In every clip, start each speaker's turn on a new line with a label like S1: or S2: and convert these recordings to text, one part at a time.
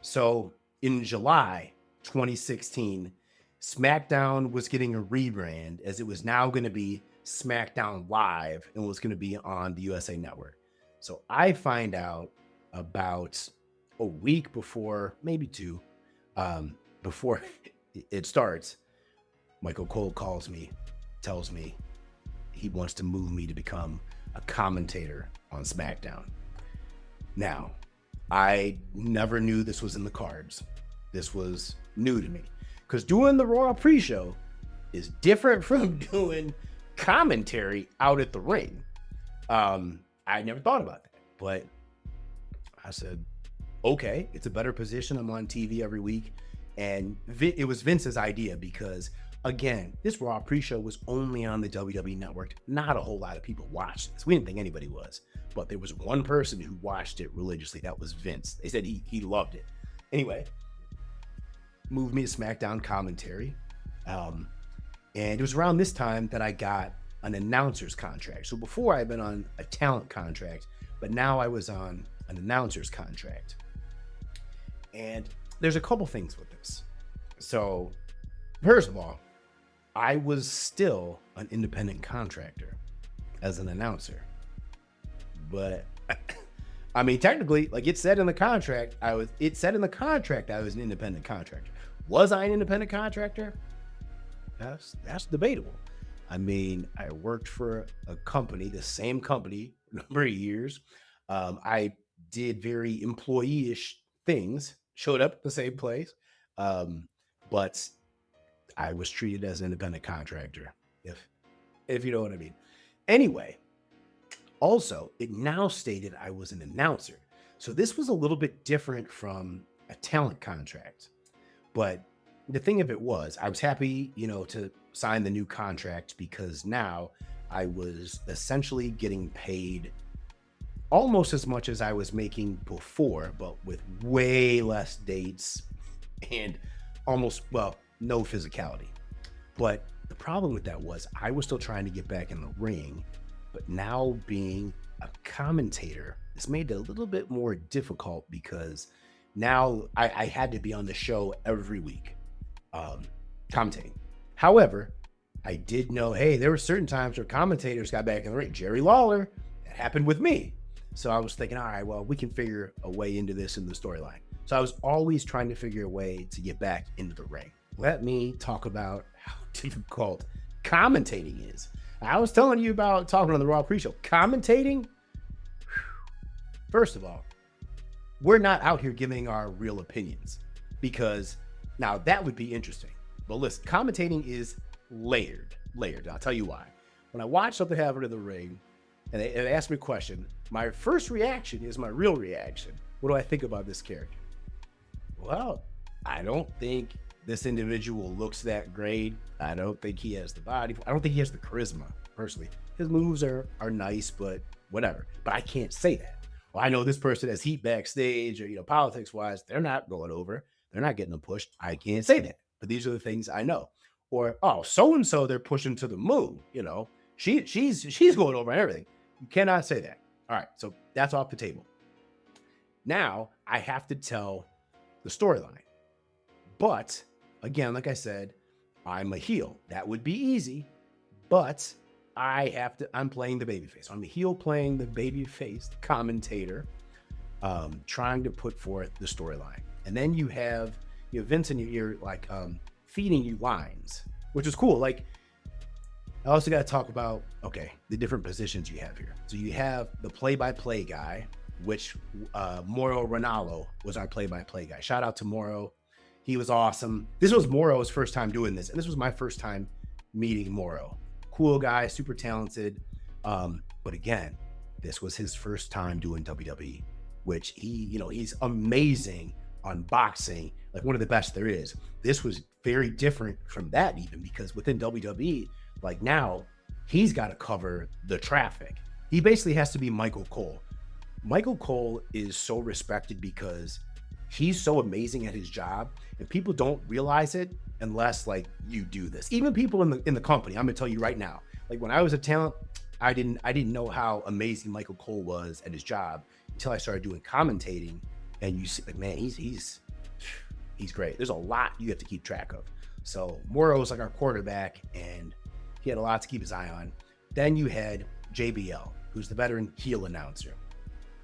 S1: So in July 2016, SmackDown was getting a rebrand as it was now going to be SmackDown Live and was going to be on the USA Network. So I find out about a week before, maybe two, before it starts. Michael Cole calls me, tells me he wants to move me to become a commentator on SmackDown. Now, I never knew this was in the cards. This was new to me because doing the Raw pre-show is different from doing commentary out at the ring. I never thought about that, but I said, okay, it's a better position. I'm on TV every week. And it was Vince's idea because, again, this Raw pre-show was only on the WWE Network. Not a whole lot of people watched this. We didn't think anybody was. But there was one person who watched it religiously. That was Vince. They said he loved it. Anyway, moved me to SmackDown commentary. And it was around this time that I got an announcer's contract. So before I'd been on a talent contract, but now I was on an announcer's contract. And there's a couple things with this. So first of all, I was still an independent contractor as an announcer. But I mean, technically, like it said in the contract, I was an independent contractor. Was I an independent contractor? That's debatable. I mean, I worked for a company, the same company, a number of years. I did very employee-ish things, showed up at the same place, but I was treated as an independent contractor, if you know what I mean. Anyway, also, it now stated I was an announcer. So this was a little bit different from a talent contract. But the thing of it was, I was happy, to sign the new contract because now I was essentially getting paid almost as much as I was making before, but with way less dates and no physicality. But the problem with that was I was still trying to get back in the ring, but now being a commentator, this made it a little bit more difficult because now I had to be on the show every week, commentating. However, I did know, hey, there were certain times where commentators got back in the ring. Jerry Lawler, that happened with me. So I was thinking, all right, well, we can figure a way into this in the storyline. So I was always trying to figure a way to get back into the ring. Let me talk about how difficult commentating is. I was telling you about talking on the Raw pre-show. Commentating, first of all, we're not out here giving our real opinions because now that would be interesting. But listen, commentating is layered. I'll tell you why. When I watch something happen in the ring and they ask me a question, my first reaction is my real reaction. What do I think about this character? Well, I don't think this individual looks that great. I don't think he has the body. I don't think he has the charisma, personally. His moves are nice, but whatever. But I can't say that. Well, I know this person has heat backstage or, politics-wise, they're not going over. They're not getting them pushed. I can't say that. But these are the things I know. Or, oh, so-and-so, they're pushing to the moon. She's going over and everything. You cannot say that. All right, so that's off the table. Now, I have to tell the storyline. But, again, like I said, I'm a heel. That would be easy, but I'm playing the babyface. I'm a heel playing the babyface commentator, trying to put forth the storyline. And then you have Vince in your ear, like feeding you lines, which is cool. Like, I also got to talk about, the different positions you have here. So you have the play-by-play guy, which Mauro Ranallo was our play-by-play guy. Shout out to Mauro. He was awesome. This was Mauro's first time doing this, and this was my first time meeting Mauro. Cool guy, super talented. But again, this was his first time doing WWE, which he's amazing on boxing, like one of the best there is. This was very different from that even because within WWE, like now, he's got to cover the traffic. He basically has to be Michael Cole. Michael Cole is so respected because he's so amazing at his job, and people don't realize it unless like you do this. Even people in the company, I'm gonna tell you right now. Like when I was a talent, I didn't know how amazing Michael Cole was at his job until I started doing commentating, and you see, like, man, he's he's great. There's a lot you have to keep track of. So Morrow was like our quarterback, and he had a lot to keep his eye on. Then you had JBL, who's the veteran heel announcer.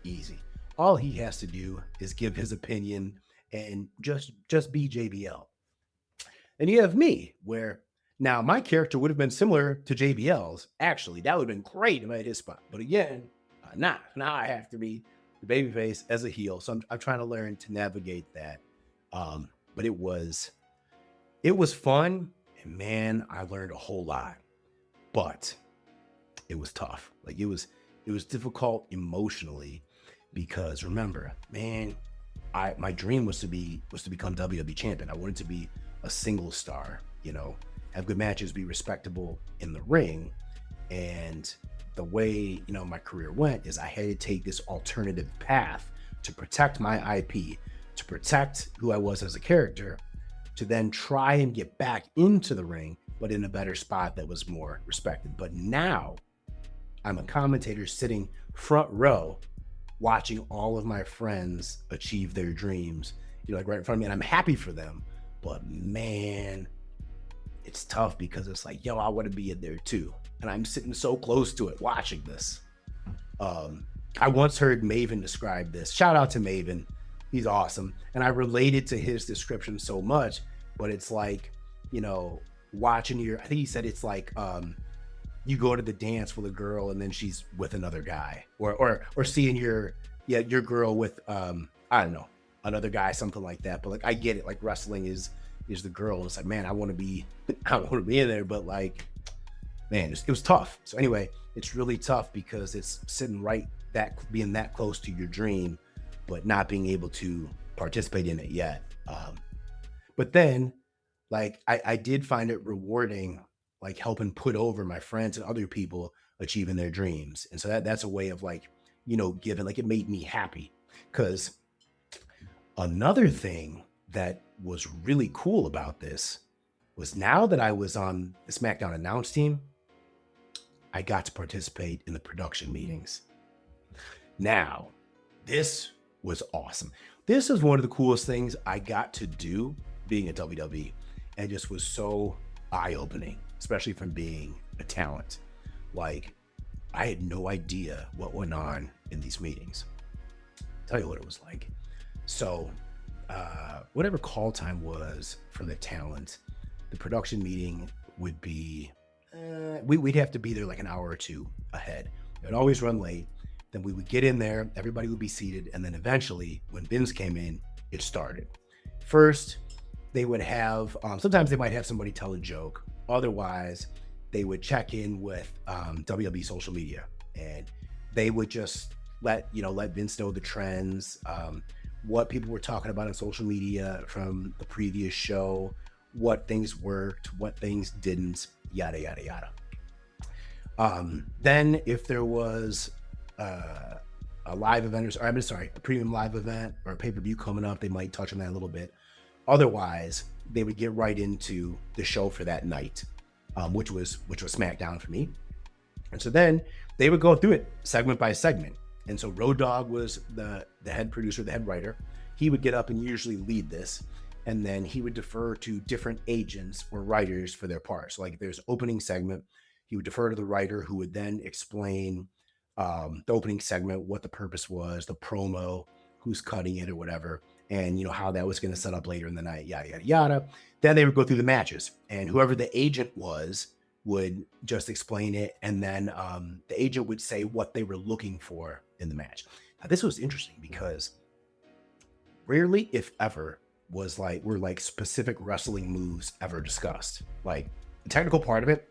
S1: Easy. All he has to do is give his opinion and just be JBL. And you have me, where now my character would have been similar to JBL's. Actually, that would have been great if I had his spot. But again, now I have to be the babyface as a heel. So I'm trying to learn to navigate that. But it was fun, and man, I learned a whole lot. But it was tough. Like it was difficult emotionally, because remember, man, my dream was to become WWE champion. I wanted to be a single star, have good matches, be respectable in the ring. And the way, my career went is I had to take this alternative path to protect my IP, to protect who I was as a character, to then try and get back into the ring, but in a better spot that was more respected. But now I'm a commentator sitting front row, watching all of my friends achieve their dreams, like right in front of me, and I'm happy for them. But man, it's tough, because it's like, I want to be in there too. And I'm sitting so close to it watching this. I once heard Maven describe this. Shout out to Maven. He's awesome. And I related to his description so much, but it's like, watching I think he said it's like, you go to the dance with a girl and then she's with another guy, or seeing your girl with, I don't know, another guy, something like that. But like, I get it. Like wrestling is the girl. It's like, man, I want to be in there, but like, man, it was tough. So anyway, it's really tough because it's sitting being that close to your dream, but not being able to participate in it yet. But then like, I did find it rewarding, like helping put over my friends and other people achieving their dreams. And so that's a way of like, giving, like it made me happy. Because another thing that was really cool about this was, now that I was on the SmackDown announce team, I got to participate in the production meetings. Now, this was awesome. This is one of the coolest things I got to do being at WWE, and just was so eye-opening, especially from being a talent. Like, I had no idea what went on in these meetings. I'll tell you what it was like. So, whatever call time was for the talent, the production meeting would be, we'd have to be there like an hour or two ahead. It would always run late. Then we would get in there, everybody would be seated, and then eventually, when Vince came in, it started. First, they would have, sometimes they might have somebody tell a joke. Otherwise, they would check in with WWE social media, and they would just let Vince know the trends, what people were talking about on social media from the previous show, what things worked, what things didn't, yada, yada, yada. Then if there was a live event, a premium live event or a pay-per-view coming up, they might touch on that a little bit. Otherwise, they would get right into the show for that night, which was SmackDown for me. And so then they would go through it segment by segment. And so Road Dogg was the head producer, the head writer. He would get up and usually lead this. And then he would defer to different agents or writers for their parts. So like, if there's opening segment, he would defer to the writer, who would then explain the opening segment, what the purpose was, the promo, who's cutting it or whatever, and how that was going to set up later in the night, yada, yada, yada. Then they would go through the matches, and whoever the agent was would just explain it. And then the agent would say what they were looking for in the match. Now, this was interesting because rarely, if ever, were specific wrestling moves ever discussed, like the technical part of it.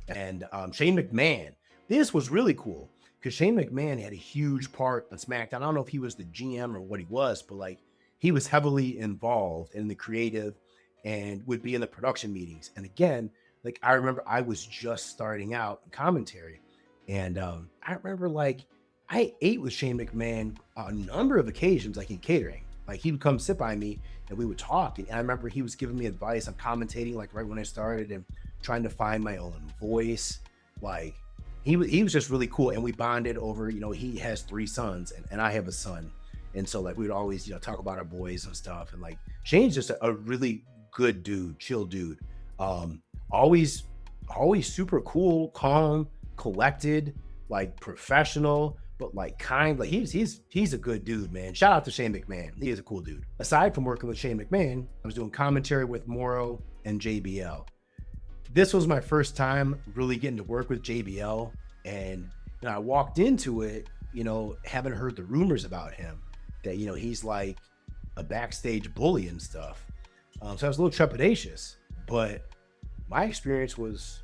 S1: And Shane McMahon, this was really cool, because Shane McMahon had a huge part on SmackDown. I don't know if he was the GM or what he was, but like, he was heavily involved in the creative and would be in the production meetings. And again, like, I remember I was just starting out in commentary, and I remember like, I ate with Shane McMahon on a number of occasions, like in catering. Like, he would come sit by me and we would talk. And I remember he was giving me advice on commentating, like right when I started, and trying to find my own voice. Like, he was just really cool. And we bonded over, he has 3 sons and I have a son. And so like we'd always, talk about our boys and stuff. And like Shane's just a really good dude, chill dude. Um, always, always super cool, calm, collected, like professional, but like kind. Like he's a good dude, man. Shout out to Shane McMahon. He is a cool dude. Aside from working with Shane McMahon, I was doing commentary with Morrow and JBL. This was my first time really getting to work with JBL. And I walked into it, having heard the rumors about him that, he's like a backstage bully and stuff. So I was a little trepidatious, but my experience was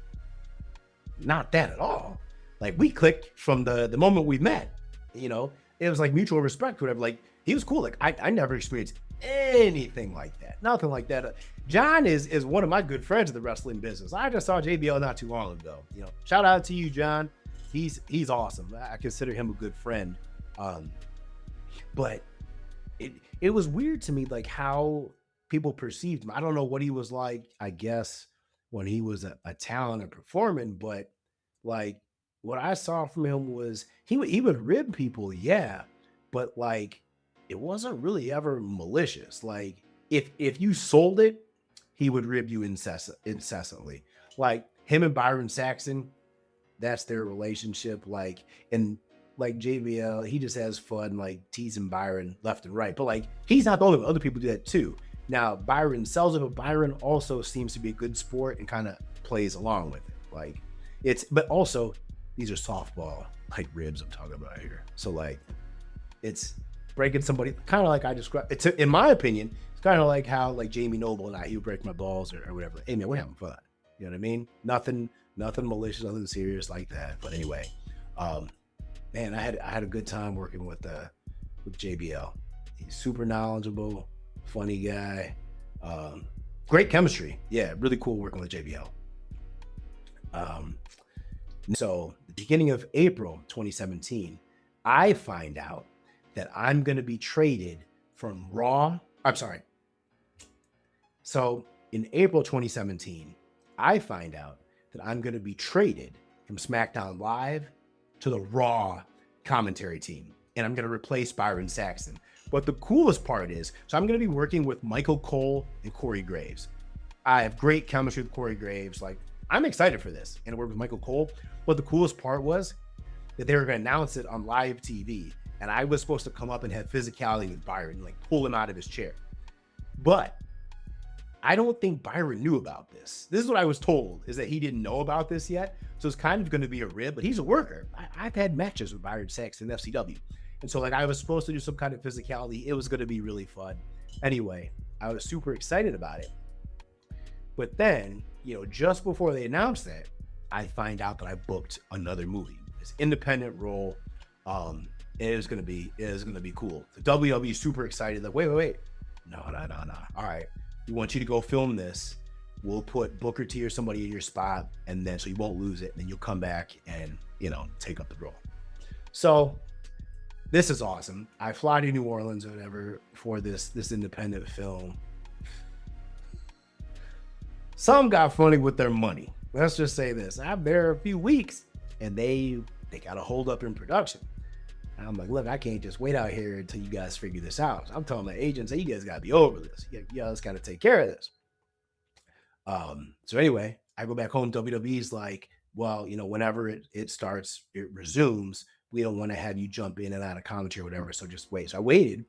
S1: not that at all. Like we clicked from the moment we met, it was like mutual respect, whatever. Like he was cool. Like I never experienced anything like that. Nothing like that. John is one of my good friends in the wrestling business. I just saw JBL not too long ago. Shout out to you, John. He's awesome. I consider him a good friend. But it was weird to me, like how people perceived him. I don't know what he was like, I guess, when he was a talent and performing, but like what I saw from him was he would rib people, yeah, but like it wasn't really ever malicious. Like if you sold it, he would rib you incessantly. Like him and Byron Saxton, that's their relationship. Like, and like JBL, he just has fun, like teasing Byron left and right. But like, he's not the only one. Other people do that too. Now, Byron sells it, but Byron also seems to be a good sport and kind of plays along with it. Like, but also, these are softball, like ribs I'm talking about here. So like, it's breaking somebody, kind of like I described. It's, in my opinion, it's kind of like how like Jamie Noble and I, he would break my balls or whatever. Hey man, we're having fun. You know what I mean? Nothing malicious, nothing serious like that. But anyway, man, I had a good time working with JBL. He's super knowledgeable, funny guy, great chemistry. Yeah, really cool working with JBL. So the beginning of April 2017, I find out that I'm going to be traded from Raw. I'm sorry. So in April 2017, I find out that I'm going to be traded from SmackDown Live to the Raw commentary team. And I'm going to replace Byron Saxton. But the coolest part is, so I'm going to be working with Michael Cole and Corey Graves. I have great chemistry with Corey Graves. Like, I'm excited for this and to work with Michael Cole. But the coolest part was that they were going to announce it on live TV. And I was supposed to come up and have physicality with Byron, like pull him out of his chair. But I don't think Byron knew about this. This is what I was told, is that he didn't know about this yet. So it's kind of going to be a rib, but he's a worker. I've had matches with Byron Saxton in FCW. And so like I was supposed to do some kind of physicality. It was going to be really fun. Anyway, I was super excited about it. But then, just before they announced that, I find out that I booked another movie. This independent role. It is going to be cool. The WWE is super excited. Like, wait. No. All right. We want you to go film this. We'll put Booker T or somebody in your spot, and then so you won't lose it. And then you'll come back and, take up the role. So this is awesome. I fly to New Orleans or whatever for this independent film. Some got funny with their money. Let's just say this. I'm there a few weeks, and they got a hold up in production. I'm like, look, I can't just wait out here until you guys figure this out. So I'm telling my agents, hey, you guys got to be over this. You guys got to take care of this. So anyway, I go back home. WWE's like, well, whenever it starts, it resumes. We don't want to have you jump in and out of commentary or whatever. So just wait. So I waited.